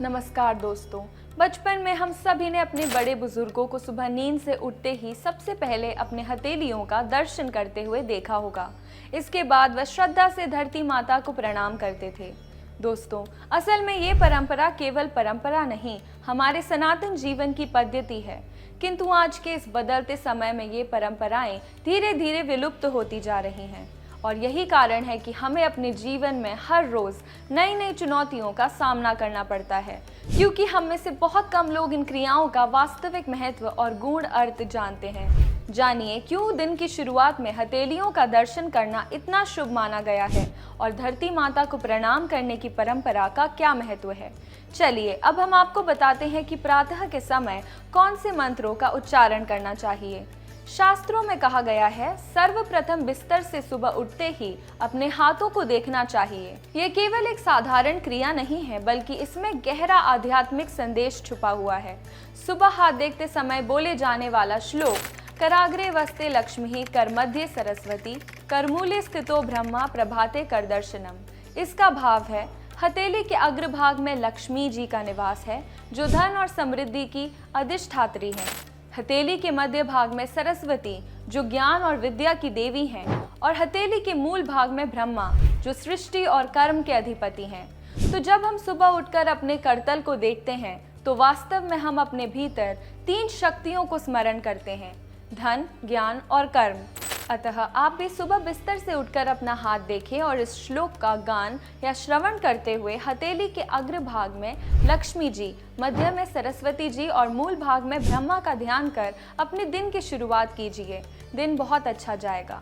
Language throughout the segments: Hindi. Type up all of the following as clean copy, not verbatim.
नमस्कार दोस्तों। बचपन में हम सभी ने अपने बड़े बुजुर्गों को सुबह नींद से उठते ही सबसे पहले अपने हथेलियों का दर्शन करते हुए देखा होगा। इसके बाद वह श्रद्धा से धरती माता को प्रणाम करते थे। दोस्तों, असल में ये परंपरा केवल परंपरा नहीं, हमारे सनातन जीवन की पद्धति है। किंतु आज के इस बदलते समय में ये परंपराएं धीरे धीरे विलुप्त होती जा रही हैं और यही कारण है कि हमें अपने जीवन में हर रोज नई नई चुनौतियों का सामना करना पड़ता है, क्योंकि हम में से बहुत कम लोग इन क्रियाओं का वास्तविक महत्व और गूढ़ अर्थ जानते हैं। जानिए क्यों दिन की शुरुआत में हथेलियों का दर्शन करना इतना शुभ माना गया है और धरती माता को प्रणाम करने की परंपरा का क्या महत्व है। चलिए अब हम आपको बताते हैं कि प्रातः के समय कौन से मंत्रों का उच्चारण करना चाहिए। शास्त्रों में कहा गया है, सर्वप्रथम बिस्तर से सुबह उठते ही अपने हाथों को देखना चाहिए। ये केवल एक साधारण क्रिया नहीं है, बल्कि इसमें गहरा आध्यात्मिक संदेश छुपा हुआ है। सुबह हाथ देखते समय बोले जाने वाला श्लोक, कराग्रे वस्ते लक्ष्मी कर मध्ये सरस्वती करमूले स्थितो ब्रह्मा प्रभाते कर दर्शनम। इसका भाव है, हथेली के अग्रभाग में लक्ष्मी जी का निवास है, जो धन और समृद्धि की अधिष्ठात्री है। हथेली के मध्य भाग में सरस्वती, जो ज्ञान और विद्या की देवी हैं, और हथेली के मूल भाग में ब्रह्मा, जो सृष्टि और कर्म के अधिपति हैं। तो जब हम सुबह उठकर अपने करतल को देखते हैं, तो वास्तव में हम अपने भीतर 3 शक्तियों को स्मरण करते हैं, धन, ज्ञान और कर्म। अतः आप भी सुबह बिस्तर से उठकर अपना हाथ देखें और इस श्लोक का गान या श्रवण करते हुए हथेली के अग्रभाग में लक्ष्मी जी, मध्य में सरस्वती जी और मूल भाग में ब्रह्मा का ध्यान कर अपने दिन की शुरुआत कीजिए। दिन बहुत अच्छा जाएगा।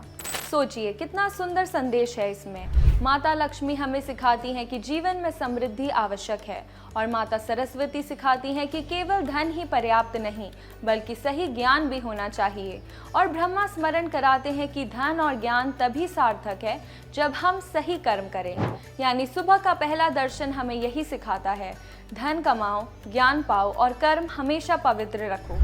सोचिए कितना सुंदर संदेश है इसमें। माता लक्ष्मी हमें सिखाती हैं कि जीवन में समृद्धि आवश्यक है और माता सरस्वती सिखाती हैं कि केवल धन ही पर्याप्त नहीं, बल्कि सही ज्ञान भी होना चाहिए। और ब्रह्मा स्मरण कराते हैं कि धन और ज्ञान तभी सार्थक है जब हम सही कर्म करें। यानी सुबह का पहला दर्शन हमें यही सिखाता है, धन कमाओ, ज्ञान पाओ और कर्म हमेशा पवित्र रखो।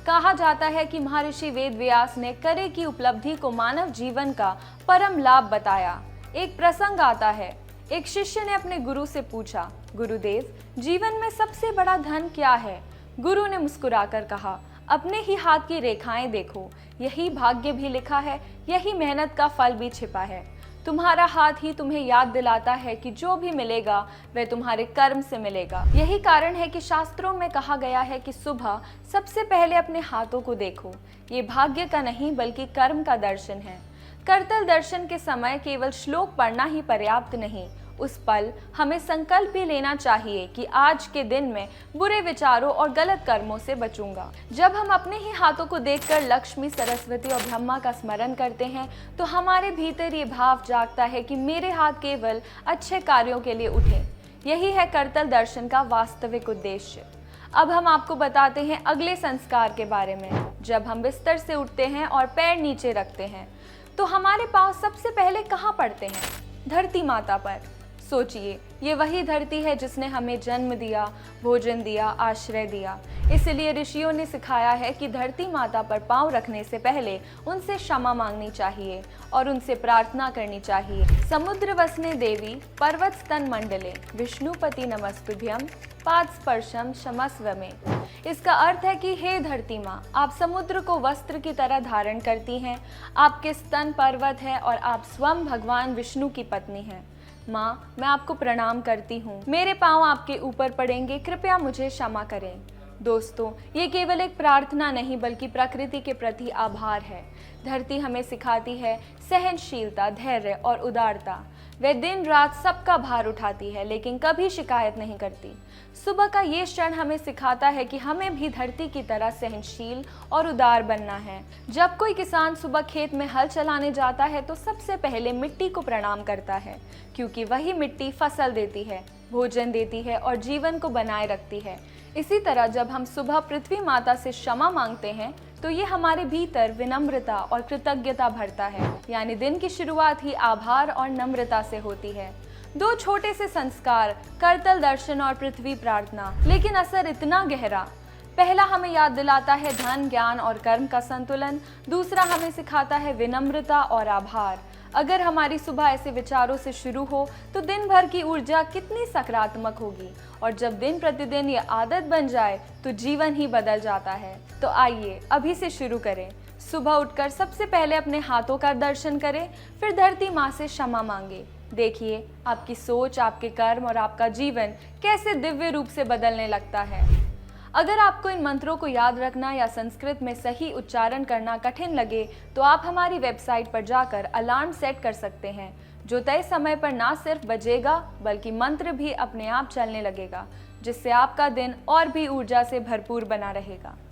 कहा जाता है कि महर्षि वेद व्यास ने करे की उपलब्धि को मानव जीवन का परम लाभ बताया। एक प्रसंग आता है, एक शिष्य ने अपने गुरु से पूछा, गुरुदेव, जीवन में सबसे बड़ा धन क्या है? गुरु ने मुस्कुराकर कहा, अपने ही हाथ की रेखाएं देखो, यही भाग्य भी लिखा है, यही मेहनत का फल भी छिपा है। तुम्हारा हाथ ही तुम्हें याद दिलाता है कि जो भी मिलेगा वह तुम्हारे कर्म से मिलेगा। यही कारण है कि शास्त्रों में कहा गया है कि सुबह सबसे पहले अपने हाथों को देखो। ये भाग्य का नहीं, बल्कि कर्म का दर्शन है। करतल दर्शन के समय केवल श्लोक पढ़ना ही पर्याप्त नहीं, उस पल हमें संकल्प भी लेना चाहिए कि आज के दिन में बुरे विचारों और गलत कर्मों से बचूंगा। जब हम अपने ही हाथों को देखकर लक्ष्मी, सरस्वती और ब्रह्मा का स्मरण करते हैं, तो हमारे भीतर ये भाव जागता है कि मेरे हाथ केवल अच्छे कार्यों के लिए उठे। यही है करतल दर्शन का वास्तविक उद्देश्य। अब हम आपको बताते हैं अगले संस्कार के बारे में। जब हम बिस्तर से उठते हैं और पैर नीचे रखते हैं, तो हमारे पांव सबसे पहले कहाँ पड़ते हैं? धरती माता पर। सोचिए, ये वही धरती है जिसने हमें जन्म दिया, भोजन दिया, आश्रय दिया। इसलिए ऋषियों ने सिखाया है कि धरती माता पर पांव रखने से पहले उनसे क्षमा मांगनी चाहिए और उनसे प्रार्थना करनी चाहिए। समुद्र वसने देवी पर्वत स्तन मंडले विष्णुपति नमस्तुभ्यम पाद स्पर्शम क्षमस्व में। इसका अर्थ है कि हे धरती माँ, आप समुद्र को वस्त्र की तरह धारण करती हैं, आपके स्तन पर्वत है और आप स्वयं भगवान विष्णु की पत्नी हैं। माँ, मैं आपको प्रणाम करती हूँ, मेरे पाँव आपके ऊपर पड़ेंगे, कृपया मुझे क्षमा करें। दोस्तों, ये केवल एक प्रार्थना नहीं, बल्कि प्रकृति के प्रति आभार है। धरती हमें सिखाती है सहनशीलता, धैर्य और उदारता। वह दिन रात सबका भार उठाती है, लेकिन कभी शिकायत नहीं करती। सुबह का ये क्षण हमें सिखाता है कि हमें भी धरती की तरह सहनशील और उदार बनना है। जब कोई किसान सुबह खेत में हल चलाने जाता है, तो सबसे पहले मिट्टी को प्रणाम करता है, क्योंकि वही मिट्टी फसल देती है, भोजन देती है और जीवन को बनाए रखती है। इसी तरह जब हम सुबह पृथ्वी माता से क्षमा मांगते हैं, तो ये हमारे भीतर विनम्रता और कृतज्ञता भरता है। यानी दिन की शुरुआत ही आभार और नम्रता से होती है। 2 छोटे से संस्कार, करतल दर्शन और पृथ्वी प्रार्थना, लेकिन असर इतना गहरा। पहला हमें याद दिलाता है धन, ज्ञान और कर्म का संतुलन। दूसरा हमें सिखाता है विनम्रता और आभार। अगर हमारी सुबह ऐसे विचारों से शुरू हो तो दिन भर की ऊर्जा कितनी सकारात्मक होगी, और जब दिन प्रतिदिन ये आदत बन जाए तो जीवन ही बदल जाता है। तो आइए अभी से शुरू करें। सुबह उठकर सबसे पहले अपने हाथों का दर्शन करें, फिर धरती माँ से क्षमा मांगे। देखिए आपकी सोच, आपके कर्म और आपका जीवन कैसे दिव्य रूप से बदलने लगता है। अगर आपको इन मंत्रों को याद रखना या संस्कृत में सही उच्चारण करना कठिन लगे तो आप हमारी वेबसाइट पर जाकर अलार्म सेट कर सकते हैं, जो तय समय पर ना सिर्फ बजेगा बल्कि मंत्र भी अपने आप चलने लगेगा, जिससे आपका दिन और भी ऊर्जा से भरपूर बना रहेगा।